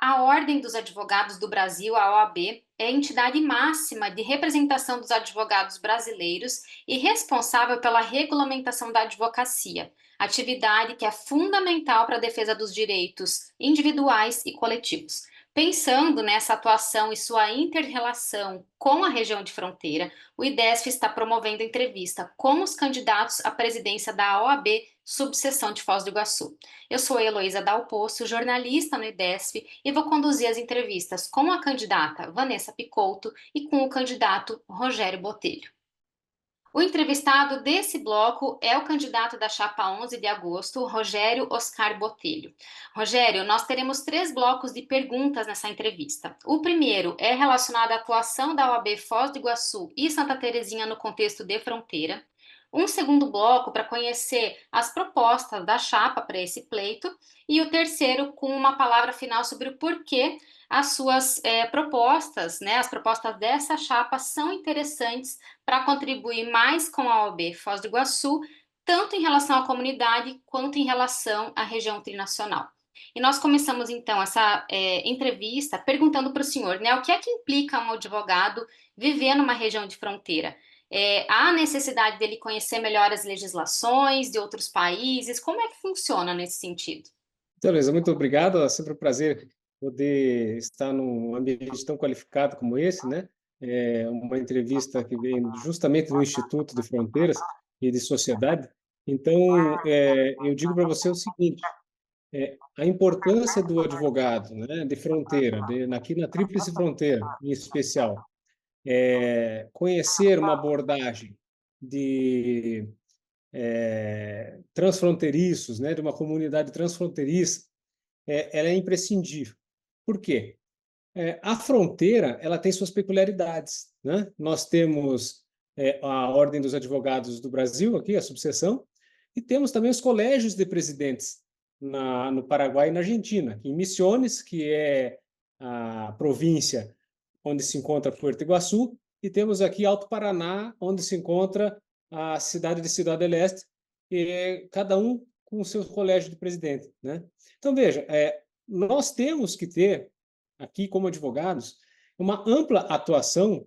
A Ordem dos Advogados do Brasil, a OAB, é a entidade máxima de representação dos advogados brasileiros e responsável pela regulamentação da advocacia, atividade que é fundamental para a defesa dos direitos individuais e coletivos. Pensando nessa atuação e sua inter-relação com a região de fronteira, o IDESF está promovendo entrevista com os candidatos à presidência da OAB, subseção de Foz do Iguaçu. Eu sou a Heloísa Dalpoço, jornalista no IDESF, e vou conduzir as entrevistas com a candidata Vanessa Picouto e com o candidato Rogério Botelho. O entrevistado desse bloco é o candidato da chapa 11 de agosto, Rogério Oscar Botelho. Rogério, nós teremos 3 blocos de perguntas nessa entrevista. O primeiro é relacionado à atuação da OAB Foz do Iguaçu e Santa Terezinha no contexto de fronteira. Um segundo bloco para conhecer as propostas da chapa para esse pleito. E o terceiro com uma palavra final sobre o porquê as suas propostas, né, as propostas dessa chapa são interessantes para contribuir mais com a OAB Foz do Iguaçu, tanto em relação à comunidade quanto em relação à região trinacional. E nós começamos então essa entrevista perguntando para o senhor, né, o que é que implica um advogado viver numa região de fronteira? Há necessidade dele conhecer melhor as legislações de outros países? Como é que funciona nesse sentido? Então, Luísa, muito obrigado. É sempre um prazer poder estar num ambiente tão qualificado como esse, né? É uma entrevista que vem justamente do Instituto de Fronteiras e de Sociedade. Então, eu digo para você o seguinte: a importância do advogado, né, de fronteira, aqui na Tríplice Fronteira, em especial, conhecer uma abordagem de transfronteiriços, né, de uma comunidade transfronteiriça, ela é imprescindível. Por quê? A fronteira ela tem suas peculiaridades, né? Nós temos a Ordem dos Advogados do Brasil, aqui, a subseção, e temos também os colégios de presidentes no Paraguai e na Argentina, em Misiones, que é a província onde se encontra Puerto Iguaçu, e temos aqui Alto Paraná, onde se encontra a cidade de Ciudad del Este, e cada um com o seu colégio de presidente, né? Então, veja, nós temos que ter, aqui como advogados, uma ampla atuação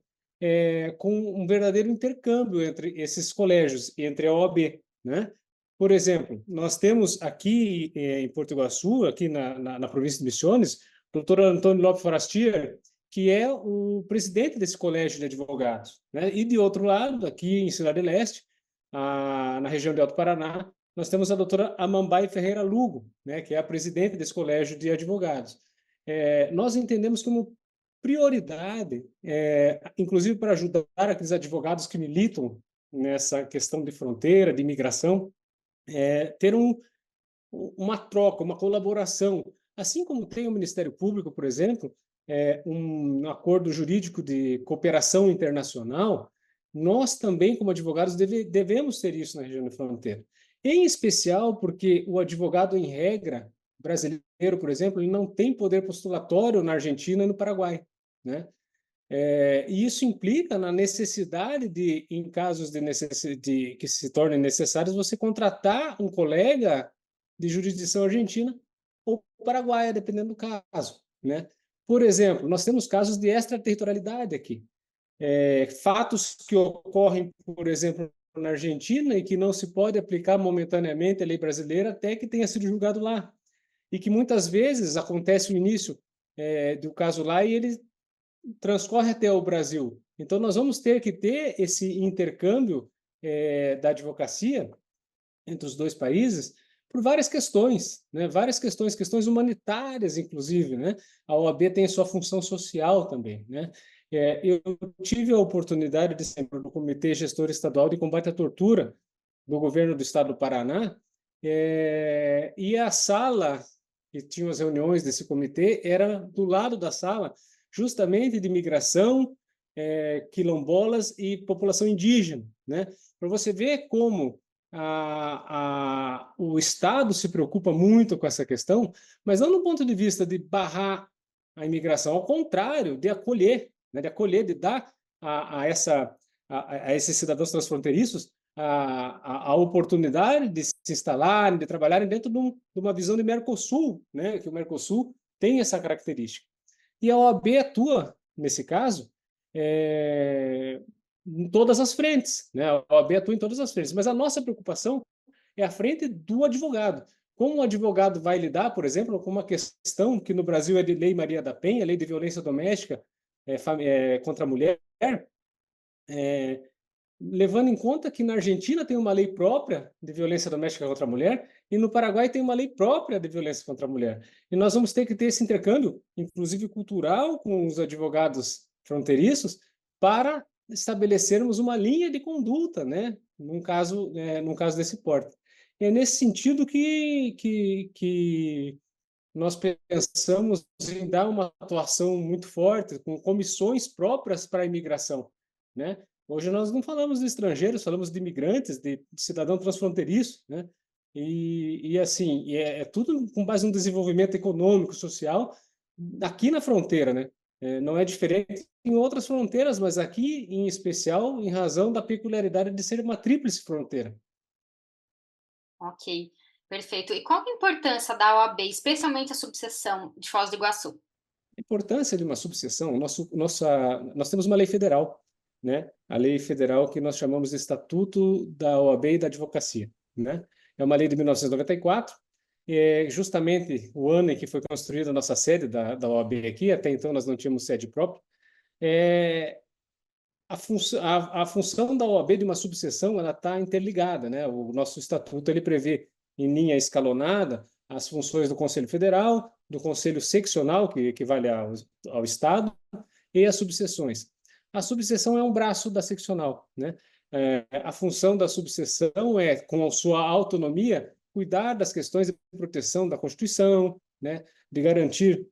com um verdadeiro intercâmbio entre esses colégios, entre a OAB, né? Por exemplo, nós temos aqui em Porto Iguaçu, aqui na província de Misiones, o doutor Antônio Lopes Forastier, que é o presidente desse colégio de advogados, né? E, de outro lado, aqui em Cidade do Leste, na região de Alto Paraná, nós temos a doutora Amambai Ferreira Lugo, né, que é a presidente desse colégio de advogados. Nós entendemos como prioridade, inclusive para ajudar aqueles advogados que militam nessa questão de fronteira, de imigração, ter uma troca, uma colaboração. Assim como tem o Ministério Público, por exemplo, um acordo jurídico de cooperação internacional, nós também, como advogados, devemos ter isso na região de fronteira. Em especial porque o advogado, em regra, brasileiro, por exemplo, ele não tem poder postulatório na Argentina e no Paraguai, né? E isso implica na necessidade de, em casos de que se tornem necessários, você contratar um colega de jurisdição argentina ou paraguaia, dependendo do caso, né? Por exemplo, nós temos casos de extraterritorialidade aqui. Fatos que ocorrem, por exemplo, na Argentina e que não se pode aplicar momentaneamente a lei brasileira até que tenha sido julgado lá. E que muitas vezes acontece o início do caso lá e ele transcorre até o Brasil. Então, nós vamos ter que ter esse intercâmbio da advocacia entre os dois países por várias questões, né? Várias questões humanitárias, inclusive, né? A OAB tem sua função social também, né? Eu tive a oportunidade de ser do Comitê Gestor Estadual de Combate à Tortura do governo do estado do Paraná, e a sala que tinha as reuniões desse comitê era do lado da sala justamente de migração, quilombolas e população indígena, né? Para você ver como o Estado se preocupa muito com essa questão, mas não no ponto de vista de barrar a imigração, ao contrário, de acolher, né? De dar a esses cidadãos transfronteiriços a oportunidade de se instalarem, de trabalharem dentro de uma visão de Mercosul, né? Que o Mercosul tem essa característica. E a OAB atua, nesse caso, em todas as frentes, né? A OAB atua em todas as frentes, mas a nossa preocupação é a frente do advogado. Como o advogado vai lidar, por exemplo, com uma questão que no Brasil é de Lei Maria da Penha, Lei de Violência Doméstica contra a mulher, levando em conta que na Argentina tem uma lei própria de violência doméstica contra a mulher e no Paraguai tem uma lei própria de violência contra a mulher. E nós vamos ter que ter esse intercâmbio, inclusive cultural, com os advogados fronteiriços, para estabelecermos uma linha de conduta, né, num caso desse porte. E é nesse sentido que nós pensamos em dar uma atuação muito forte, com comissões próprias para a imigração, né? Hoje nós não falamos de estrangeiros, falamos de imigrantes, de cidadão transfronteiriço, né? Assim, é tudo com base no desenvolvimento econômico, social, aqui na fronteira, né? Não é diferente em outras fronteiras, mas aqui, em especial, em razão da peculiaridade de ser uma tríplice fronteira. Ok, perfeito. E qual que é a importância da OAB, especialmente a subseção de Foz do Iguaçu? A importância de uma subseção, nós temos uma lei federal, né? A lei federal que nós chamamos de Estatuto da OAB e da Advocacia, né? É uma lei de 1994, justamente o ano em que foi construída a nossa sede da OAB aqui, até então nós não tínhamos sede própria. A função da OAB de uma subseção, ela está interligada, né? O nosso estatuto ele prevê em linha escalonada as funções do Conselho Federal, do Conselho Seccional, que equivale ao Estado, e as subseções. A subseção é um braço da seccional, né? A função da subseção é, com a sua autonomia, cuidar das questões de proteção da Constituição, né? De garantir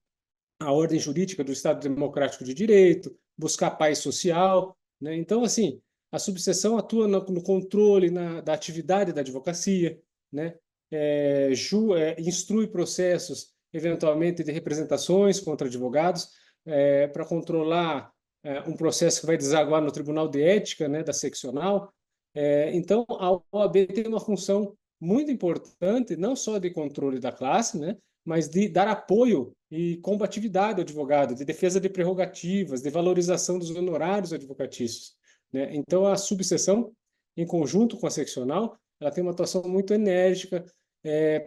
a ordem jurídica do Estado Democrático de Direito, buscar paz social, né? Então, assim, a subseção atua no controle da atividade da advocacia, né? Instrui processos, eventualmente, de representações contra advogados, para controlar um processo que vai desaguar no Tribunal de Ética, né, da seccional. Então, a OAB tem uma função muito importante, não só de controle da classe, né, mas de dar apoio e combatividade ao advogado, de defesa de prerrogativas, de valorização dos honorários advocatícios, né? Então, a subseção, em conjunto com a seccional, ela tem uma atuação muito enérgica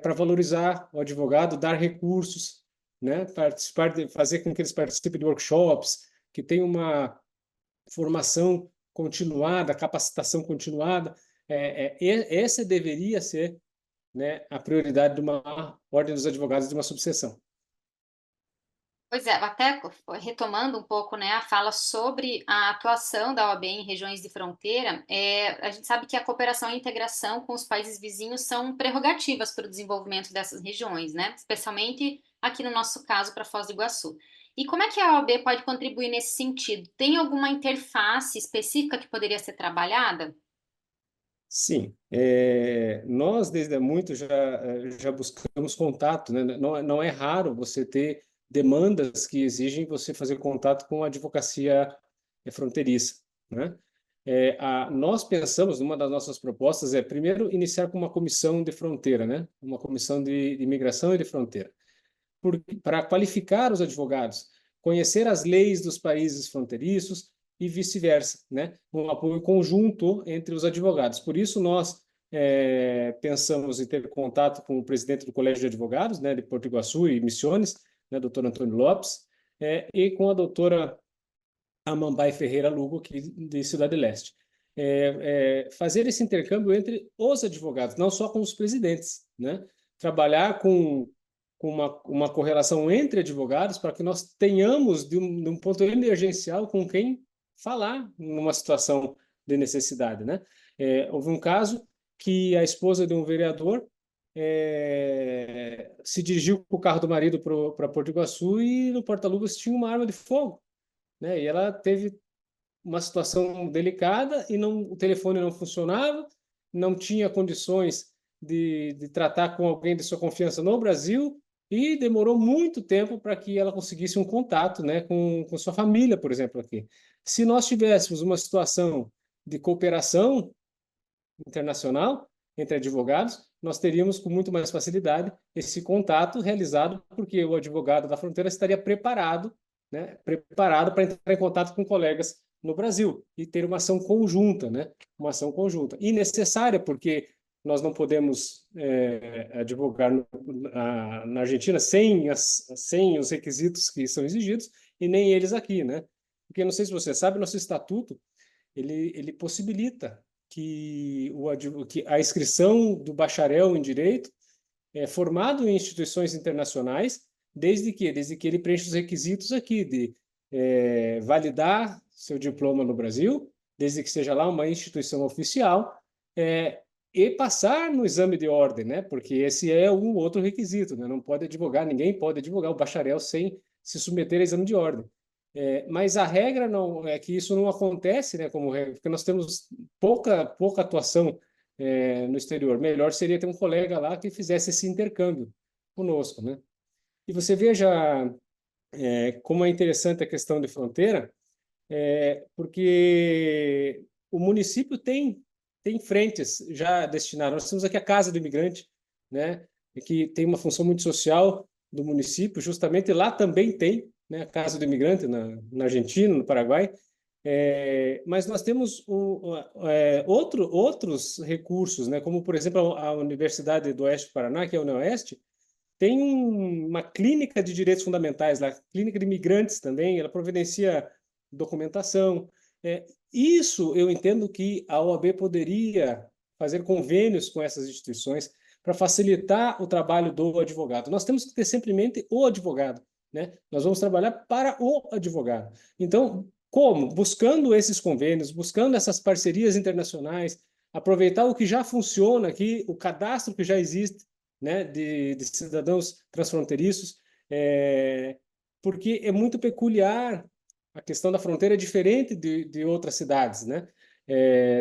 para valorizar o advogado, dar recursos, né? Fazer com que eles participem de workshops, que tenham uma formação continuada, capacitação continuada. Essa deveria ser, né, a prioridade de uma ordem dos advogados de uma subseção. Pois é, até retomando um pouco, né, a fala sobre a atuação da OAB em regiões de fronteira, a gente sabe que a cooperação e a integração com os países vizinhos são prerrogativas para o desenvolvimento dessas regiões, né, especialmente aqui no nosso caso para Foz do Iguaçu. E como é que a OAB pode contribuir nesse sentido? Tem alguma interface específica que poderia ser trabalhada? Sim, nós desde há muito já buscamos contato, né? Não é raro você ter demandas que exigem você fazer contato com a advocacia fronteiriça, né? Nós pensamos, uma das nossas propostas primeiro, iniciar com uma comissão de fronteira, né? Uma comissão de imigração e de fronteira, para qualificar os advogados, conhecer as leis dos países fronteiriços e vice-versa, né? Um apoio conjunto entre os advogados. Por isso, nós pensamos em ter contato com o presidente do Colégio de Advogados, né, de Porto Iguaçu e Misiones, né, doutor Antônio Lopes, e com a doutora Amambai Ferreira Lugo, aqui de Cidade Leste. Fazer esse intercâmbio entre os advogados, não só com os presidentes, né? Trabalhar com uma correlação entre advogados para que nós tenhamos, de um ponto emergencial, com quem falar numa situação de necessidade, né? Houve um caso que a esposa de um vereador se dirigiu com o carro do marido para Porto Iguaçu e no porta-luvas tinha uma arma de fogo, né? E ela teve uma situação delicada e o telefone não funcionava, não tinha condições de tratar com alguém de sua confiança no Brasil e demorou muito tempo para que ela conseguisse um contato, né, com sua família, por exemplo, aqui. Se nós tivéssemos uma situação de cooperação internacional entre advogados, nós teríamos com muito mais facilidade esse contato realizado, porque o advogado da fronteira estaria preparado, né, preparado para entrar em contato com colegas no Brasil e ter uma ação conjunta, né, uma ação conjunta. E necessária, porque nós não podemos advogar na Argentina sem os requisitos que são exigidos e nem eles aqui, né? Porque não sei se você sabe, nosso estatuto ele possibilita que a inscrição do bacharel em direito é formado em instituições internacionais, desde que ele preencha os requisitos aqui de validar seu diploma no Brasil, desde que seja lá uma instituição oficial, e passar no exame de ordem, né? Porque esse é um outro requisito, né? Não pode advogar, ninguém pode advogar o bacharel sem se submeter a exame de ordem. Mas a regra não é que isso não acontece, né? Como regra, porque nós temos pouca atuação no exterior. Melhor seria ter um colega lá que fizesse esse intercâmbio conosco, né? E você veja como é interessante a questão de fronteira, porque o município tem frentes já destinadas. Nós temos aqui a Casa do Imigrante, né? Que tem uma função muito social do município, justamente lá também tem, né, a Casa do Imigrante na Argentina, no Paraguai, mas nós temos outros recursos, né, como, por exemplo, a Universidade do Oeste do Paraná, que é a UniOeste, tem uma clínica de direitos fundamentais lá, clínica de imigrantes também, ela providencia documentação. Isso eu entendo que a OAB poderia fazer convênios com essas instituições para facilitar o trabalho do advogado. Nós temos que ter sempre em mente o advogado, né? Nós vamos trabalhar para o advogado. Então, como? Buscando esses convênios, buscando essas parcerias internacionais, aproveitar o que já funciona aqui, o cadastro que já existe, né, de cidadãos transfronteiriços, porque é muito peculiar a questão da fronteira, é diferente de outras cidades, né?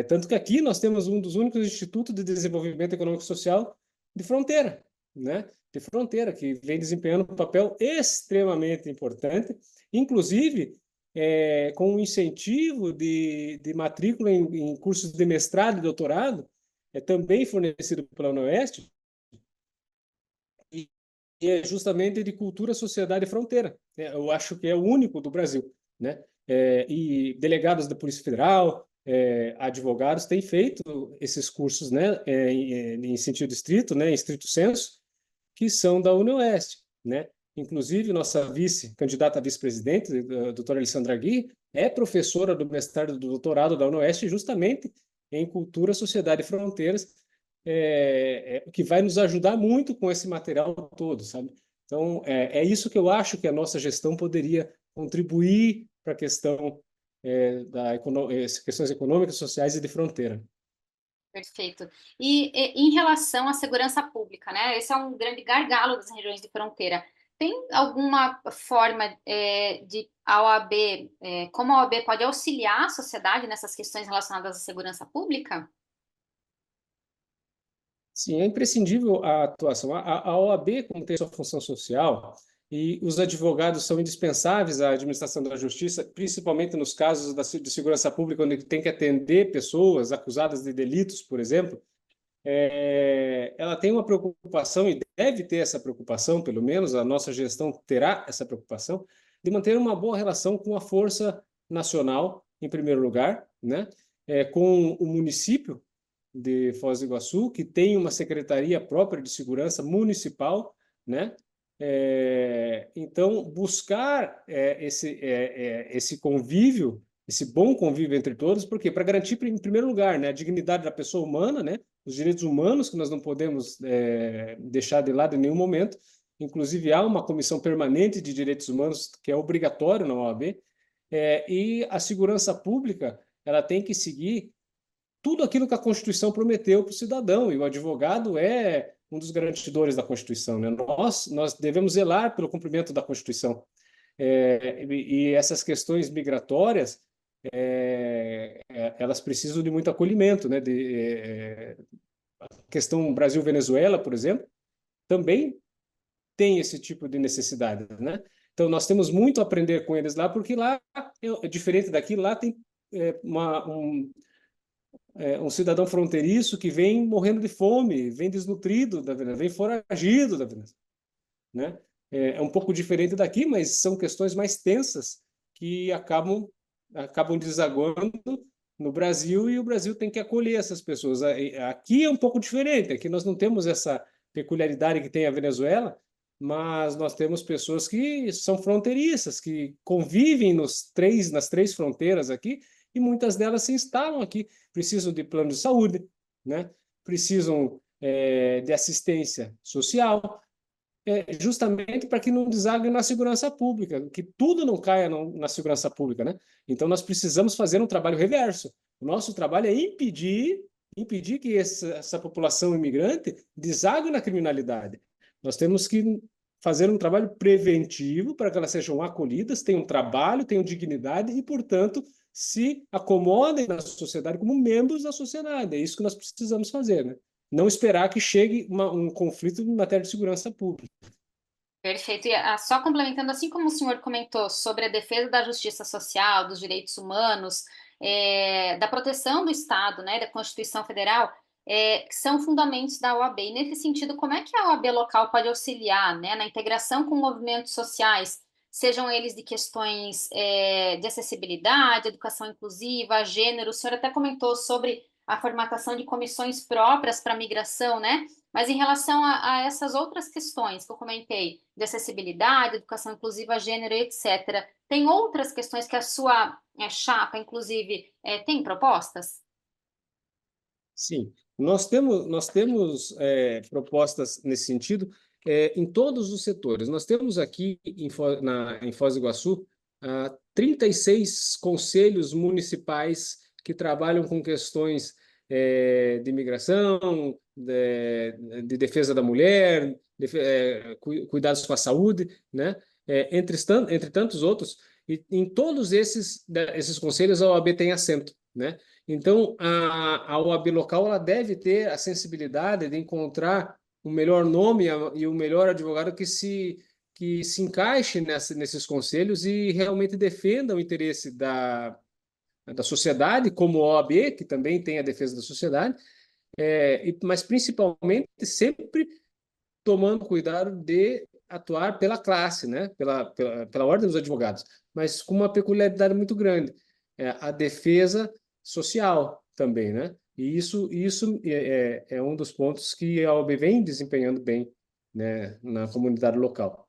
Tanto que aqui nós temos um dos únicos institutos de desenvolvimento econômico e social de fronteira, né? De fronteira, que vem desempenhando um papel extremamente importante, inclusive com o incentivo de matrícula em cursos de mestrado e doutorado, também fornecido pela UniOeste, e é justamente de cultura, sociedade e fronteira. Eu acho que é o único do Brasil, né? E delegados da Polícia Federal, advogados têm feito esses cursos, né, em sentido estrito, né, em estrito senso, que são da UniOeste, né? Inclusive, nossa candidata a vice-presidente, a doutora Alessandra Gui, é professora do mestrado e do doutorado da UniOeste justamente em cultura, sociedade e fronteiras, que vai nos ajudar muito com esse material todo, sabe? Então, isso que eu acho que a nossa gestão poderia contribuir para a questão questões econômicas, sociais e de fronteira. Perfeito. E em relação à segurança pública, né? Esse é um grande gargalo das regiões de fronteira. Tem alguma forma de a OAB, como a OAB pode auxiliar a sociedade nessas questões relacionadas à segurança pública? Sim, é imprescindível a atuação. A OAB, como tem sua função social, e os advogados são indispensáveis à administração da justiça, principalmente nos casos de segurança pública, onde tem que atender pessoas acusadas de delitos, por exemplo, ela tem uma preocupação, e deve ter essa preocupação, pelo menos a nossa gestão terá essa preocupação, de manter uma boa relação com a Força Nacional, em primeiro lugar, né? Com o município de Foz do Iguaçu, que tem uma secretaria própria de segurança municipal, né? Então, buscar esse convívio, esse bom convívio entre todos, porque para garantir, em primeiro lugar, né, a dignidade da pessoa humana, né, os direitos humanos que nós não podemos deixar de lado em nenhum momento. Inclusive, há uma comissão permanente de direitos humanos que é obrigatório na OAB, e a segurança pública ela tem que seguir tudo aquilo que a Constituição prometeu para o cidadão, e o advogado é um dos garantidores da Constituição, né? Nós devemos zelar pelo cumprimento da Constituição. E essas questões migratórias, elas precisam de muito acolhimento, né? A questão Brasil-Venezuela, por exemplo, também tem esse tipo de necessidade, né? Então, nós temos muito a aprender com eles lá, porque lá, diferente daqui, lá tem um cidadão fronteiriço que vem morrendo de fome, vem desnutrido da Venezuela, vem foragido da Venezuela, né? É um pouco diferente daqui, mas são questões mais tensas que acabam desaguando no Brasil, e o Brasil tem que acolher essas pessoas. Aqui é um pouco diferente, aqui nós não temos essa peculiaridade que tem a Venezuela, mas nós temos pessoas que são fronteiriças, que convivem nas três fronteiras aqui, e muitas delas se instalam aqui, precisam de plano de saúde, né? Precisam de assistência social, justamente para que não desague na segurança pública, que tudo não caia na segurança pública, né? Então nós precisamos fazer um trabalho reverso. O nosso trabalho é impedir que essa população imigrante desague na criminalidade. Nós temos que fazer um trabalho preventivo para que elas sejam acolhidas, tenham trabalho, tenham dignidade e, portanto, se acomodem na sociedade como membros da sociedade. É isso que nós precisamos fazer, né? Não esperar que chegue um conflito em matéria de segurança pública. Perfeito. E só complementando, assim como o senhor comentou sobre a defesa da justiça social, dos direitos humanos, da proteção do Estado, né, da Constituição Federal, que são fundamentos da OAB. E nesse sentido, como é que a OAB local pode auxiliar, né, na integração com movimentos sociais, sejam eles de questões de acessibilidade, educação inclusiva, gênero? O senhor até comentou sobre a formatação de comissões próprias para a migração, né? Mas em relação a essas outras questões que eu comentei, de acessibilidade, educação inclusiva, gênero, etc., tem outras questões que a sua chapa, inclusive, tem propostas? Sim, nós temos propostas nesse sentido em todos os setores. Nós temos aqui em Foz do Iguaçu 36 conselhos municipais que trabalham com questões de imigração, de defesa da mulher, cuidados com a saúde, né? Entre tantos outros. E em todos esses conselhos a OAB tem assento, né? Então, a OAB local ela deve ter a sensibilidade de encontrar o melhor nome e o melhor advogado que se encaixe nesses conselhos e realmente defenda o interesse da sociedade, como a OAB, que também tem a defesa da sociedade, mas principalmente sempre tomando cuidado de atuar pela classe, né? Pela ordem dos advogados, mas com uma peculiaridade muito grande, a defesa social também, né? E isso é um dos pontos que a OAB vem desempenhando bem, né, na comunidade local.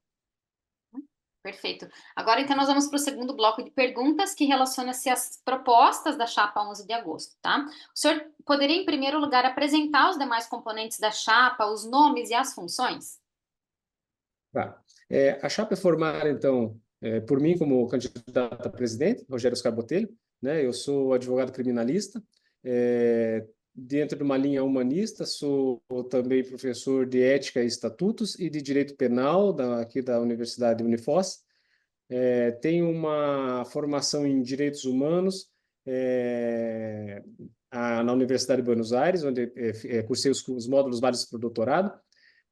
Perfeito. Agora, então, nós vamos para o segundo bloco de perguntas que relaciona-se às propostas da chapa 11 de agosto, tá? O senhor poderia, em primeiro lugar, apresentar os demais componentes da chapa, os nomes e as funções? Tá. A chapa é formada, então, por mim como candidato a presidente, Rogério Oscar Botelho, né? Eu sou advogado criminalista, dentro de uma linha humanista, sou também professor de ética e estatutos e de direito penal aqui da Universidade Unifoz. Tenho uma formação em direitos humanos na Universidade de Buenos Aires, onde cursei os módulos válidos para o doutorado,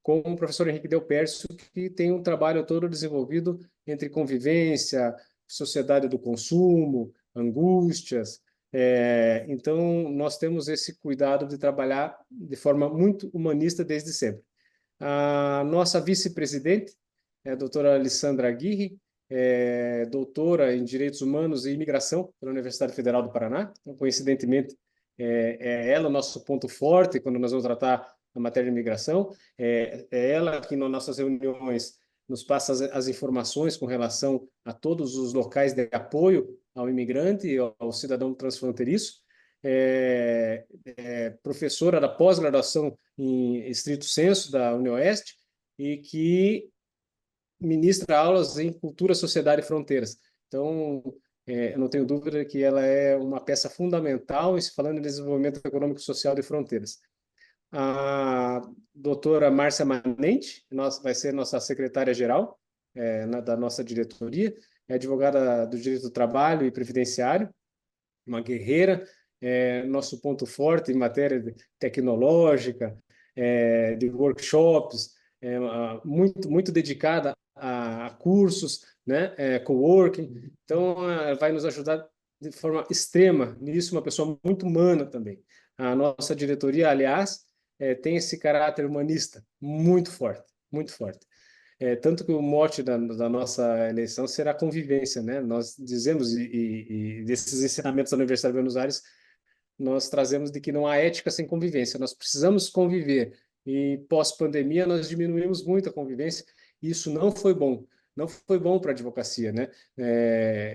com o professor Henrique Del Pércio, que tem um trabalho todo desenvolvido entre convivência, sociedade do consumo, angústias. Então, nós temos esse cuidado de trabalhar de forma muito humanista desde sempre. A nossa vice-presidente é a doutora Alessandra Aguirre, doutora em Direitos Humanos e Imigração pela Universidade Federal do Paraná. Então, coincidentemente, ela o nosso ponto forte quando nós vamos tratar a matéria de imigração. É ela que, nas nossas reuniões, nos passa as informações com relação a todos os locais de apoio ao imigrante e ao cidadão transfronteiriço. Professora da pós-graduação em estrito sensu da UniOeste e que ministra aulas em cultura, sociedade e fronteiras. Então, eu não tenho dúvida que ela é uma peça fundamental em se falando em desenvolvimento econômico e social de fronteiras. A doutora Márcia Manente vai ser nossa secretária-geral da nossa diretoria, é advogada do direito do trabalho e previdenciário, uma guerreira, nosso ponto forte em matéria tecnológica, de workshops, muito dedicada a cursos, né, coworking. Então, vai nos ajudar de forma extrema nisso, uma pessoa muito humana também. A nossa diretoria, aliás, tem esse caráter humanista muito forte, muito forte. Tanto que o mote da nossa eleição será convivência, né? Nós dizemos, e desses ensinamentos da Universidade de Buenos Aires, nós trazemos de que não há ética sem convivência. Nós precisamos conviver. E pós-pandemia nós diminuímos muito a convivência. E isso não foi bom. Não foi bom para a advocacia, né?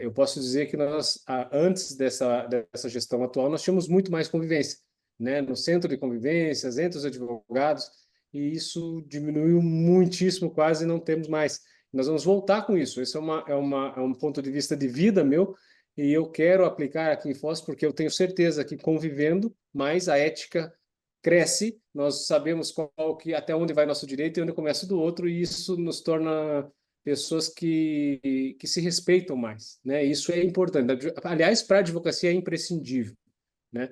Eu posso dizer que nós, antes dessa gestão atual, nós tínhamos muito mais convivência, né? No centro de convivências, entre os advogados, e isso diminuiu muitíssimo, quase não temos mais. Nós vamos voltar com isso. Esse é um ponto de vista de vida meu, e eu quero aplicar aqui em Foz porque eu tenho certeza que convivendo mais a ética cresce, nós sabemos até onde vai nosso direito e onde começa o do outro, e isso nos torna pessoas que se respeitam mais, né? Isso é importante. Aliás, para a advocacia é imprescindível, né?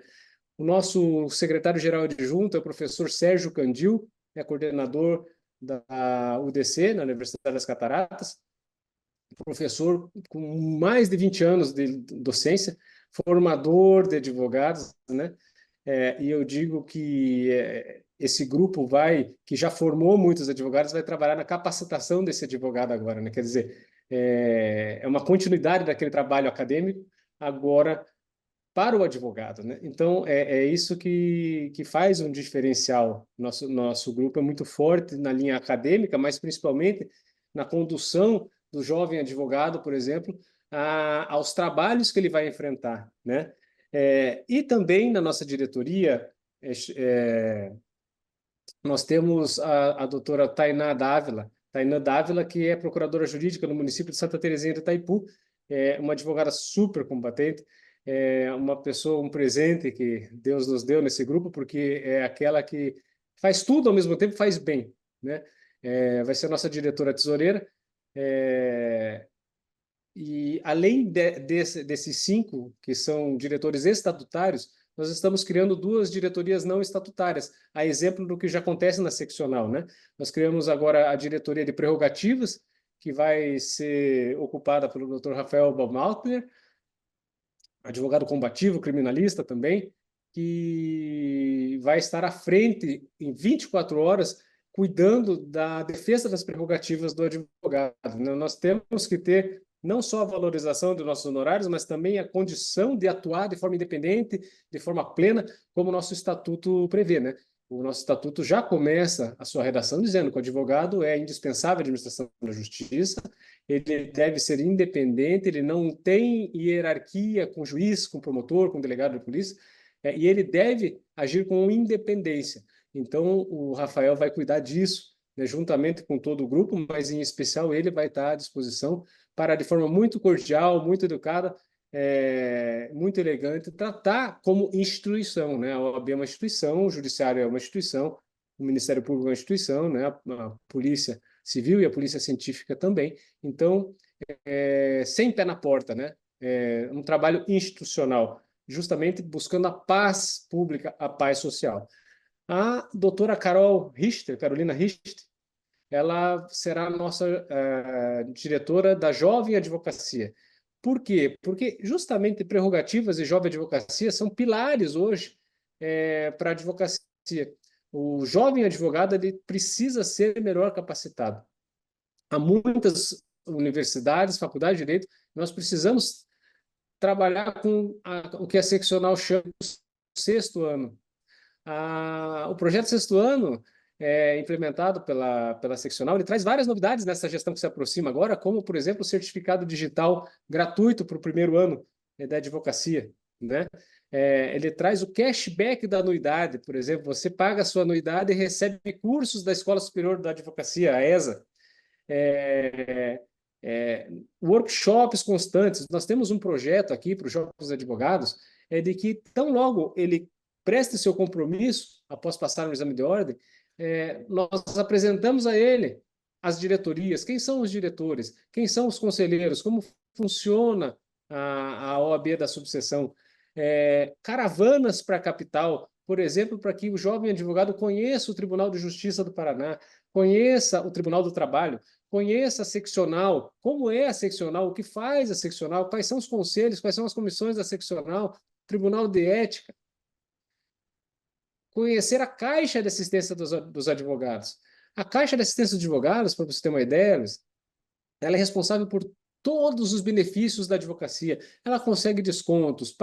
O nosso secretário-geral adjunto é o professor Sérgio Candil, é coordenador da UDC, na Universidade das Cataratas, professor com mais de 20 anos de docência, formador de advogados, né? E eu digo que esse grupo que já formou muitos advogados, vai trabalhar na capacitação desse advogado agora, né? Quer dizer, é uma continuidade daquele trabalho acadêmico, agora para o advogado, né? Então, é isso que faz um diferencial. Nosso grupo é muito forte na linha acadêmica, mas principalmente na condução do jovem advogado, por exemplo, aos trabalhos que ele vai enfrentar, né? E também na nossa diretoria, nós temos a doutora Tainá Dávila, que é procuradora jurídica no município de Santa Terezinha de Itaipu, uma advogada super combatente, uma pessoa, um presente que Deus nos deu nesse grupo, porque é aquela que faz tudo ao mesmo tempo, faz bem, né? Vai ser a nossa diretora tesoureira, e além desses 5, que são diretores estatutários, nós estamos criando 2 diretorias não estatutárias, a exemplo do que já acontece na seccional, né? Nós criamos agora a diretoria de prerrogativas, que vai ser ocupada pelo Dr. Rafael Baumgartner, advogado combativo, criminalista também, que vai estar à frente em 24 horas cuidando da defesa das prerrogativas do advogado, né? Nós temos que ter não só a valorização dos nossos honorários, mas também a condição de atuar de forma independente, de forma plena, como o nosso estatuto prevê, né? O nosso estatuto já começa a sua redação dizendo que o advogado é indispensável à administração da justiça, ele deve ser independente, ele não tem hierarquia com juiz, com promotor, com delegado de polícia, e ele deve agir com independência. Então, o Rafael vai cuidar disso, né, juntamente com todo o grupo, mas em especial ele vai estar à disposição para, de forma muito cordial, muito educada, muito elegante, tratar como instituição, né? A OAB é uma instituição, o Judiciário é uma instituição, o Ministério Público é uma instituição, né? A Polícia Civil e a Polícia Científica também. Então, sem pé na porta, né? Um trabalho institucional, justamente buscando a paz pública, a paz social. A doutora Carolina Richter, ela será a nossa diretora da Jovem Advocacia. Por quê? Porque justamente prerrogativas e jovem advocacia são pilares hoje para a advocacia. O jovem advogado ele precisa ser melhor capacitado. Há muitas universidades, faculdades de direito, nós precisamos trabalhar com o que a seccional chama de sexto ano. O projeto sexto ano, implementado pela seccional, ele traz várias novidades nessa gestão que se aproxima agora, como, por exemplo, o certificado digital gratuito para o primeiro ano da advocacia, né? Ele traz o cashback da anuidade, por exemplo, você paga a sua anuidade e recebe cursos da Escola Superior da Advocacia, a ESA, workshops constantes. Nós temos um projeto aqui para os jovens advogados, de que tão logo ele preste seu compromisso, após passar no exame de ordem, nós apresentamos a ele as diretorias, quem são os diretores, quem são os conselheiros, como funciona a OAB da subseção, caravanas para a capital, por exemplo, para que o jovem advogado conheça o Tribunal de Justiça do Paraná, conheça o Tribunal do Trabalho, conheça a seccional, como é a seccional, o que faz a seccional, quais são os conselhos, quais são as comissões da seccional, Tribunal de Ética. conhecer a Caixa de Assistência dos Advogados. A Caixa de Assistência dos Advogados, para você ter uma ideia, Luiz, ela é responsável por todos os benefícios da advocacia. Ela consegue descontos,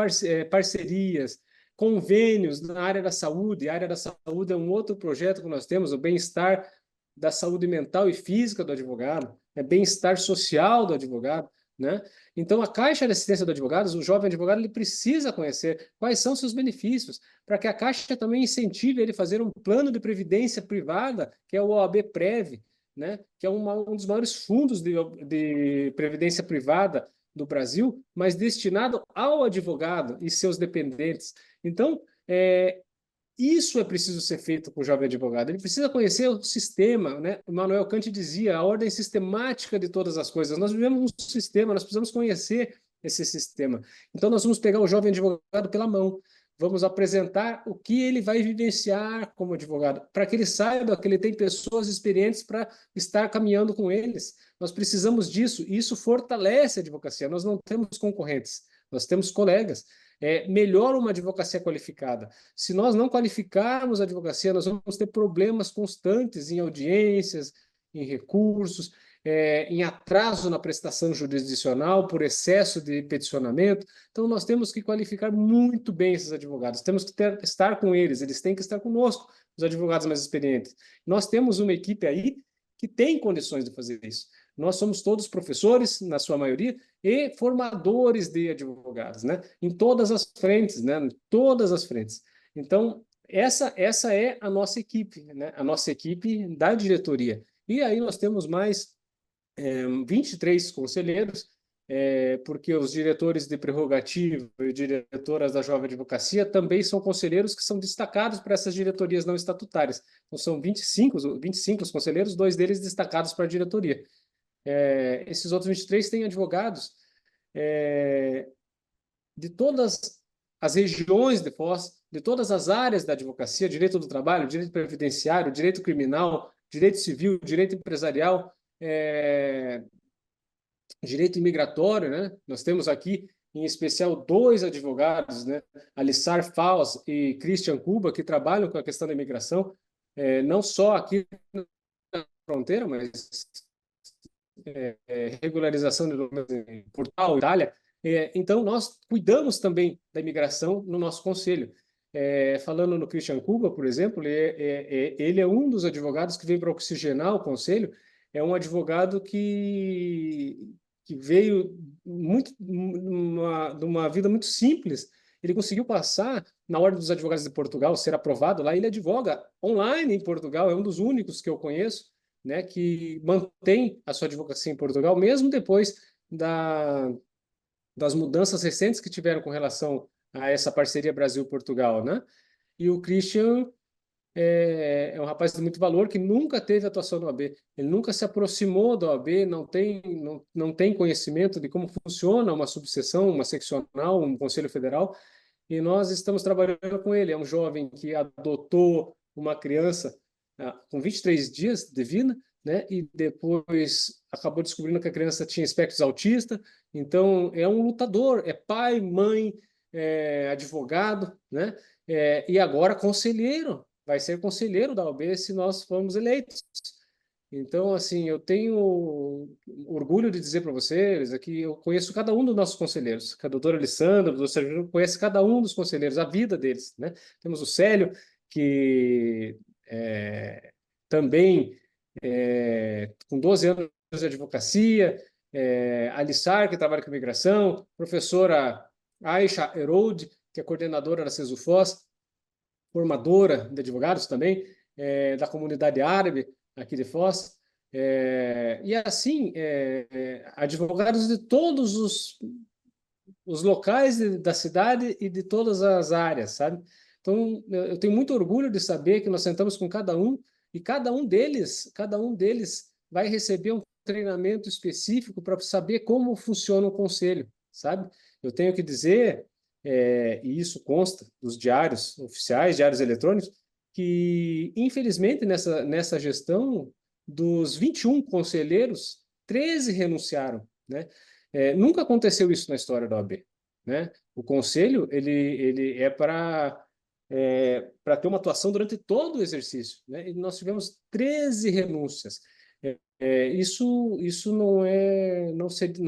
parcerias, convênios na área da saúde. A área da saúde é um outro projeto que nós temos, o bem-estar da saúde mental e física do advogado, bem-estar social do advogado, né? Então, a Caixa de Assistência do Advogado, o jovem advogado, ele precisa conhecer quais são seus benefícios, para que a Caixa também incentive ele a fazer um plano de previdência privada, que é o OAB-Prev, né? Que é um dos maiores fundos de previdência privada do Brasil, mas destinado ao advogado e seus dependentes. Então, isso é preciso ser feito com o jovem advogado. Ele precisa conhecer o sistema, né? O Immanuel Kant dizia, a ordem sistemática de todas as coisas. Nós vivemos um sistema, nós precisamos conhecer esse sistema. Então, nós vamos pegar o jovem advogado pela mão, vamos apresentar o que ele vai vivenciar como advogado, para que ele saiba que ele tem pessoas experientes para estar caminhando com eles. Nós precisamos disso, e isso fortalece a advocacia. Nós não temos concorrentes, nós temos colegas. Melhora uma advocacia qualificada. Se nós não qualificarmos a advocacia, nós vamos ter problemas constantes em audiências, em recursos, em atraso na prestação jurisdicional por excesso de peticionamento. Então, nós temos que qualificar muito bem esses advogados, temos que estar com eles têm que estar conosco, os advogados mais experientes. Nós temos uma equipe aí que tem condições de fazer isso. Nós somos todos professores, na sua maioria, e formadores de advogados, né? Em todas as frentes, né? Em todas as frentes. Então, essa é a nossa equipe, né? A nossa equipe da diretoria. E aí nós temos mais 23 conselheiros, porque os diretores de prerrogativa e diretoras da Jovem Advocacia também são conselheiros que são destacados para essas diretorias não estatutárias. Então, são 25 os conselheiros, 2 deles destacados para a diretoria. Esses outros 23 têm advogados de todas as regiões de Foz, de todas as áreas da advocacia, direito do trabalho, direito previdenciário, direito criminal, direito civil, direito empresarial, direito imigratório, né? Nós temos aqui, em especial, 2 advogados, né? Alissar Faus e Christian Cuba, que trabalham com a questão da imigração, não só aqui na fronteira, mas regularização de documentos em Portugal, Itália. Então, nós cuidamos também da imigração no nosso conselho. Falando no Christian Cuba, por exemplo, ele é um dos advogados que veio para oxigenar o conselho. É um advogado que veio de uma vida muito simples. Ele conseguiu passar na Ordem dos Advogados de Portugal, ser aprovado lá. Ele advoga online em Portugal, é um dos únicos que eu conheço, né, que mantém a sua advocacia em Portugal, mesmo depois das mudanças recentes que tiveram com relação a essa parceria Brasil-Portugal, né? E o Christian é um rapaz de muito valor que nunca teve atuação no OAB, ele nunca se aproximou da OAB, não tem conhecimento de como funciona uma subseção, uma seccional, um conselho federal, e nós estamos trabalhando com ele. É um jovem que adotou uma criança com 23 dias de vida, né? E depois acabou descobrindo que a criança tinha espectros autista. Então, é um lutador, é pai, mãe, advogado, né? E agora conselheiro, vai ser conselheiro da OAB se nós formos eleitos. Então, assim, eu tenho orgulho de dizer para vocês que eu conheço cada um dos nossos conselheiros. A doutora Alessandra, o doutor Sérgio, conhece cada um dos conselheiros, a vida deles, né? Temos o Célio, que também com 12 anos de advocacia, Alissar, que trabalha com imigração, professora Aisha Herold, que é coordenadora da CESUFOS, formadora de advogados também, da comunidade árabe aqui de Foz, e assim, advogados de todos os locais da cidade e de todas as áreas, sabe? Então, eu tenho muito orgulho de saber que nós sentamos com cada um e cada um deles vai receber um treinamento específico para saber como funciona o conselho, sabe? Eu tenho que dizer, e isso consta dos diários oficiais, diários eletrônicos, que, infelizmente, nessa gestão, dos 21 conselheiros, 13 renunciaram, né? Nunca aconteceu isso na história da OAB, né? O conselho ele é para para ter uma atuação durante todo o exercício, né? E nós tivemos 13 renúncias. Isso não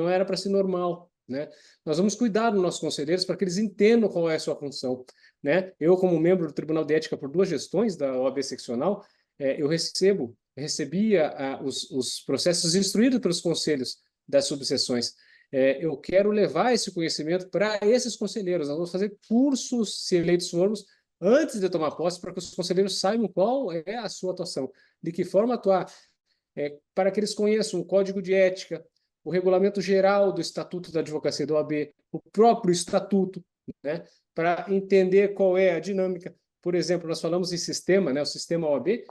era para ser normal, né? Nós vamos cuidar dos nossos conselheiros para que eles entendam qual é a sua função, né? Eu, como membro do Tribunal de Ética por 2 gestões da OAB seccional, eu recebia os processos instruídos pelos conselhos das subseções. Eu quero levar esse conhecimento para esses conselheiros. Nós vamos fazer cursos, se eleitos formos, antes de tomar posse, para que os conselheiros saibam qual é a sua atuação, de que forma atuar, para que eles conheçam o Código de Ética, o Regulamento Geral do Estatuto da Advocacia da OAB, o próprio Estatuto, né, para entender qual é a dinâmica. Por exemplo, nós falamos em sistema, né, o sistema OAB,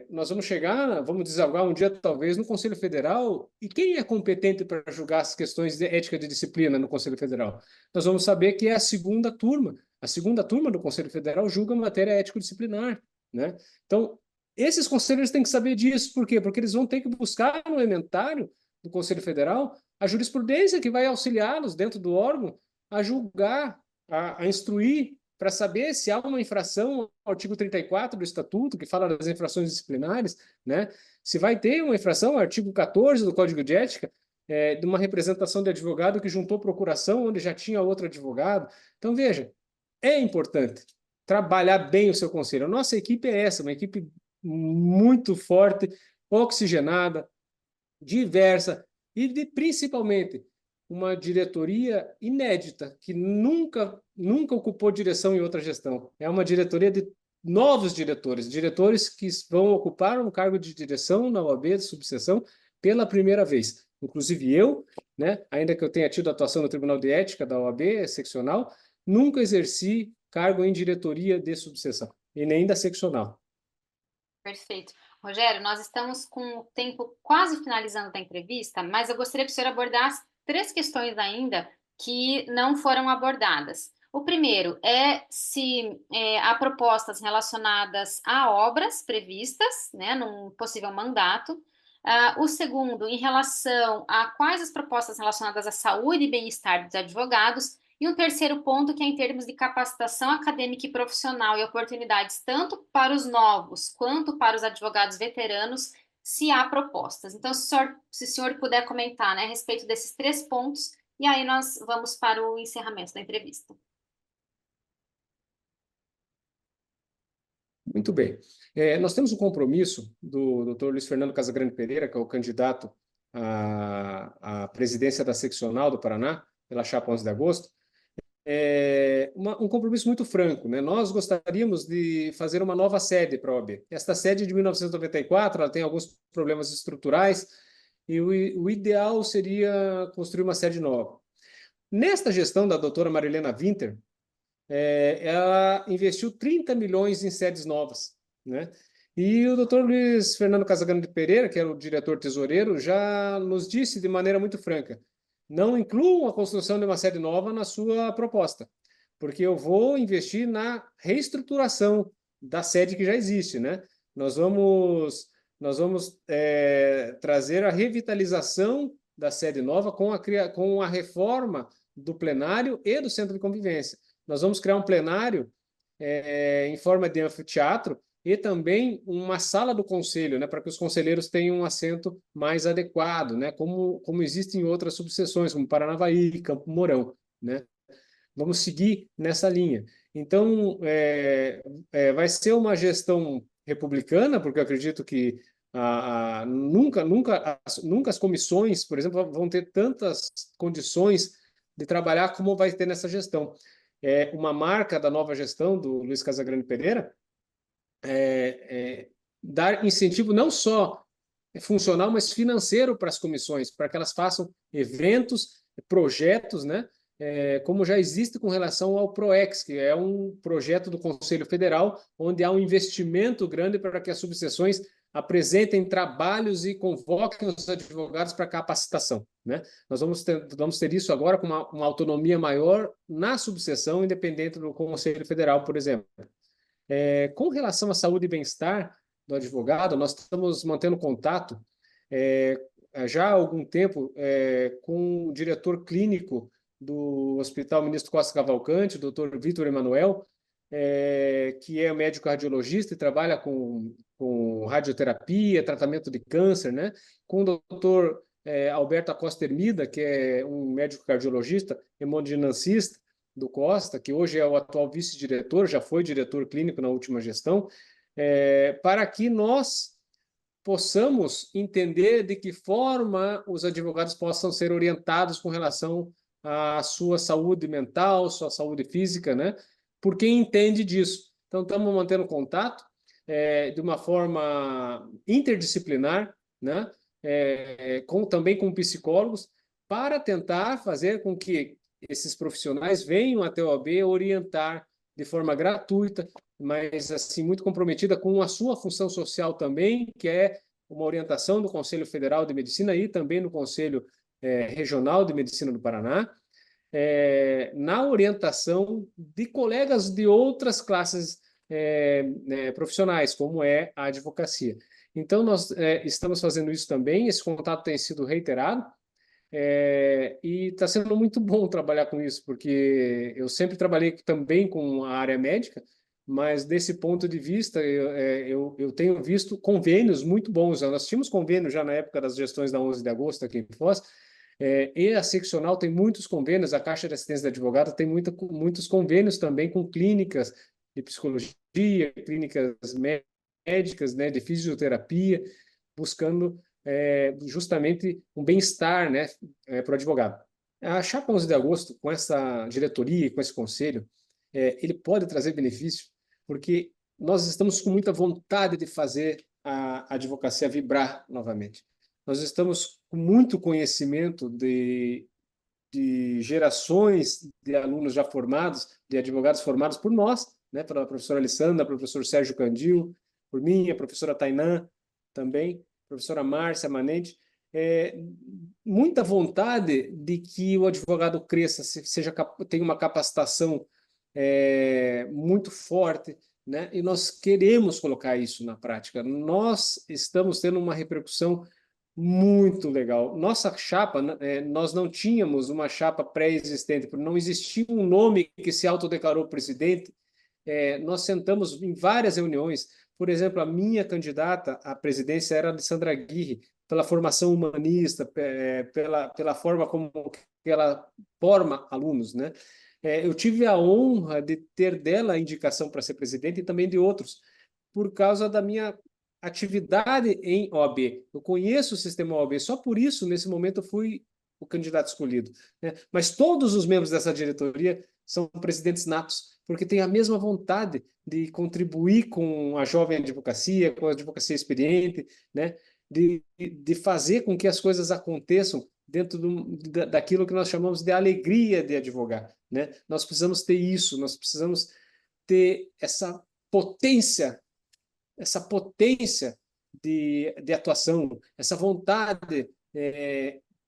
nós vamos chegar, vamos desaguar um dia, talvez, no Conselho Federal, e quem é competente para julgar as questões de ética de disciplina no Conselho Federal? Nós vamos saber que é a segunda turma. A segunda turma do Conselho Federal julga matéria ético-disciplinar, né? Então, esses conselheiros têm que saber disso. Por quê? Porque eles vão ter que buscar no elementário do Conselho Federal a jurisprudência que vai auxiliá-los dentro do órgão a julgar, a instruir, para saber se há uma infração ao artigo 34 do Estatuto, que fala das infrações disciplinares, né? Se vai ter uma infração ao artigo 14 do Código de Ética, de uma representação de advogado que juntou procuração onde já tinha outro advogado. Então, veja, é importante trabalhar bem o seu conselho. A nossa equipe é essa, uma equipe muito forte, oxigenada, diversa e, principalmente, uma diretoria inédita, que nunca ocupou direção em outra gestão. É uma diretoria de novos diretores que vão ocupar um cargo de direção na OAB de subseção pela primeira vez. Inclusive eu, né, ainda que eu tenha tido atuação no Tribunal de Ética da OAB seccional, nunca exerci cargo em diretoria de subseção, e nem da seccional. Perfeito. Rogério, nós estamos com o tempo quase finalizando da entrevista, mas eu gostaria que o senhor abordasse 3 questões ainda que não foram abordadas. O primeiro é se há propostas relacionadas a obras previstas, né, num possível mandato. O segundo, em relação a quais as propostas relacionadas à saúde e bem-estar dos advogados. E um terceiro ponto, que é em termos de capacitação acadêmica e profissional e oportunidades, tanto para os novos quanto para os advogados veteranos, se há propostas. Então, se o senhor puder comentar, né, a respeito desses 3 pontos, e aí nós vamos para o encerramento da entrevista. Muito bem. Nós temos um compromisso do Dr. Luiz Fernando Casagrande Pereira, que é o candidato à presidência da seccional do Paraná, pela chapa 11 de agosto, um compromisso muito franco, né? Nós gostaríamos de fazer uma nova sede para a OAB. Esta sede de 1994, ela tem alguns problemas estruturais e o ideal seria construir uma sede nova. Nesta gestão da doutora Marilena Winter, ela investiu 30 milhões em sedes novas, né? E o doutor Luiz Fernando Casagrande Pereira, que era o diretor tesoureiro, já nos disse de maneira muito franca: não incluam a construção de uma sede nova na sua proposta, porque eu vou investir na reestruturação da sede que já existe, né? Nós vamos trazer a revitalização da sede nova com a reforma do plenário e do centro de convivência. Nós vamos criar um plenário em forma de anfiteatro e também uma sala do conselho, né, para que os conselheiros tenham um assento mais adequado, né, como existe em outras subseções, como Paranavaí, Campo Mourão, né? Vamos seguir nessa linha. Então, vai ser uma gestão republicana, porque eu acredito que nunca as comissões, por exemplo, vão ter tantas condições de trabalhar como vai ter nessa gestão. Uma marca da nova gestão do Luiz Casagrande Pereira dar incentivo não só funcional, mas financeiro para as comissões, para que elas façam eventos, projetos, né? Como já existe com relação ao PROEX, que é um projeto do Conselho Federal, onde há um investimento grande para que as subseções apresentem trabalhos e convoquem os advogados para capacitação, né? Nós vamos ter isso agora com uma autonomia maior na subseção, independente do Conselho Federal, por exemplo. Com relação à saúde e bem-estar do advogado, nós estamos mantendo contato já há algum tempo com o diretor clínico do Hospital Ministro Costa Cavalcante, o Dr. Vitor Emanuel, que é médico cardiologista e trabalha com radioterapia, tratamento de câncer, né? Com o doutor Alberto Acosta Hermida, que é um médico cardiologista, hemodinamicista do Costa, que hoje é o atual vice-diretor, já foi diretor clínico na última gestão, para que nós possamos entender de que forma os advogados possam ser orientados com relação à sua saúde mental, sua saúde física, né? Por quem entende disso. Então, estamos mantendo contato de uma forma interdisciplinar, né? Também com psicólogos, para tentar fazer com que esses profissionais venham até o OAB orientar de forma gratuita, mas assim muito comprometida com a sua função social também, que é uma orientação do Conselho Federal de Medicina e também no Conselho Regional de Medicina do Paraná, na orientação de colegas de outras classes profissionais, como é a advocacia. Então, nós estamos fazendo isso também, esse contato tem sido reiterado, e está sendo muito bom trabalhar com isso, porque eu sempre trabalhei também com a área médica, mas desse ponto de vista, eu tenho visto convênios muito bons. Nós tínhamos convênio já na época das gestões da 11 de agosto aqui em Foz, e a seccional tem muitos convênios, a Caixa de Assistência de Advogado tem muitos convênios também com clínicas de psicologia, clínicas médicas, né, de fisioterapia, buscando justamente um bem-estar, né, para o advogado. A Chapa 11 de agosto, com essa diretoria e com esse conselho, ele pode trazer benefício, porque nós estamos com muita vontade de fazer a advocacia vibrar novamente. Nós estamos com muito conhecimento de gerações de alunos já formados, de advogados formados por nós, né, pela professora Alessandra, professor Sérgio Candil, por mim, a professora Tainã também, professora Márcia Manente, muita vontade de que o advogado cresça, tenha uma capacitação muito forte, né? E nós queremos colocar isso na prática. Nós estamos tendo uma repercussão muito legal. Nossa chapa, nós não tínhamos uma chapa pré-existente, porque não existia um nome que se autodeclarou presidente. Nós sentamos em várias reuniões. Por exemplo, a minha candidata à presidência era a Alessandra Aguirre, pela formação humanista, pela forma como ela forma alunos, né? Eu tive a honra de ter dela a indicação para ser presidente e também de outros, por causa da minha atividade em OAB. Eu conheço o sistema OAB, só por isso, nesse momento, eu fui o candidato escolhido, né? Mas todos os membros dessa diretoria são presidentes natos, porque têm a mesma vontade de contribuir com a jovem advocacia, com a advocacia experiente, né? De fazer com que as coisas aconteçam dentro daquilo que nós chamamos de alegria de advogar, né? Nós precisamos ter isso, nós precisamos ter essa potência de atuação, essa vontade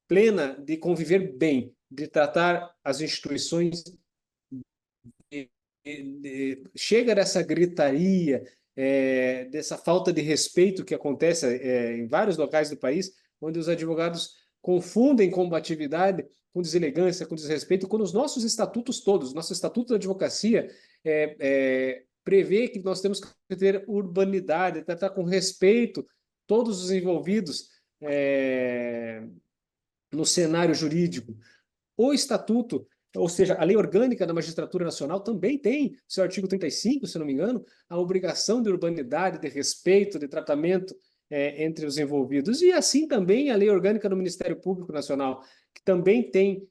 plena de conviver bem, de tratar as instituições. Chega dessa gritaria, dessa falta de respeito que acontece em vários locais do país, onde os advogados confundem combatividade com deselegância, com desrespeito, quando os nossos estatutos todos, nosso Estatuto da Advocacia, prevê que nós temos que ter urbanidade, tratar com respeito todos os envolvidos no cenário jurídico. O Estatuto, ou seja, a Lei Orgânica da Magistratura Nacional também tem, seu artigo 35, se não me engano, a obrigação de urbanidade, de respeito, de tratamento entre os envolvidos. E assim também a Lei Orgânica do Ministério Público Nacional, que também tem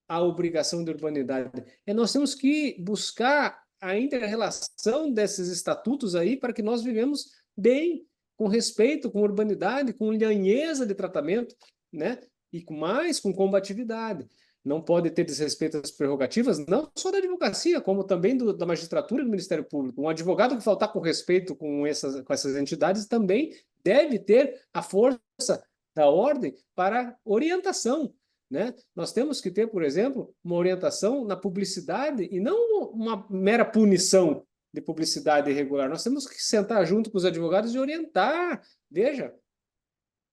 a obrigação de urbanidade. Nós temos que buscar a inter-relação desses estatutos aí para que nós vivemos bem, com respeito, com urbanidade, com lhanheza de tratamento, né? E com combatividade. Não pode ter desrespeito às prerrogativas, não só da advocacia, como também da magistratura e do Ministério Público. Um advogado que faltar com respeito com essas entidades também deve ter a força da ordem para orientação, né? Nós temos que ter, por exemplo, uma orientação na publicidade e não uma mera punição de publicidade irregular. Nós temos que sentar junto com os advogados e orientar. Veja,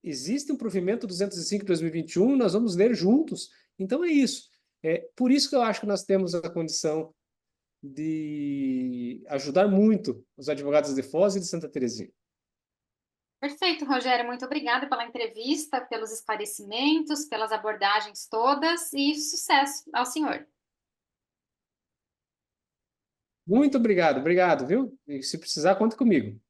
existe um provimento 205 de 2021, nós vamos ler juntos. Então é isso. Por isso que eu acho que nós temos a condição de ajudar muito os advogados de Foz e de Santa Terezinha. Perfeito, Rogério. Muito obrigada pela entrevista, pelos esclarecimentos, pelas abordagens todas e sucesso ao senhor. Muito obrigado, viu? E se precisar, conta comigo.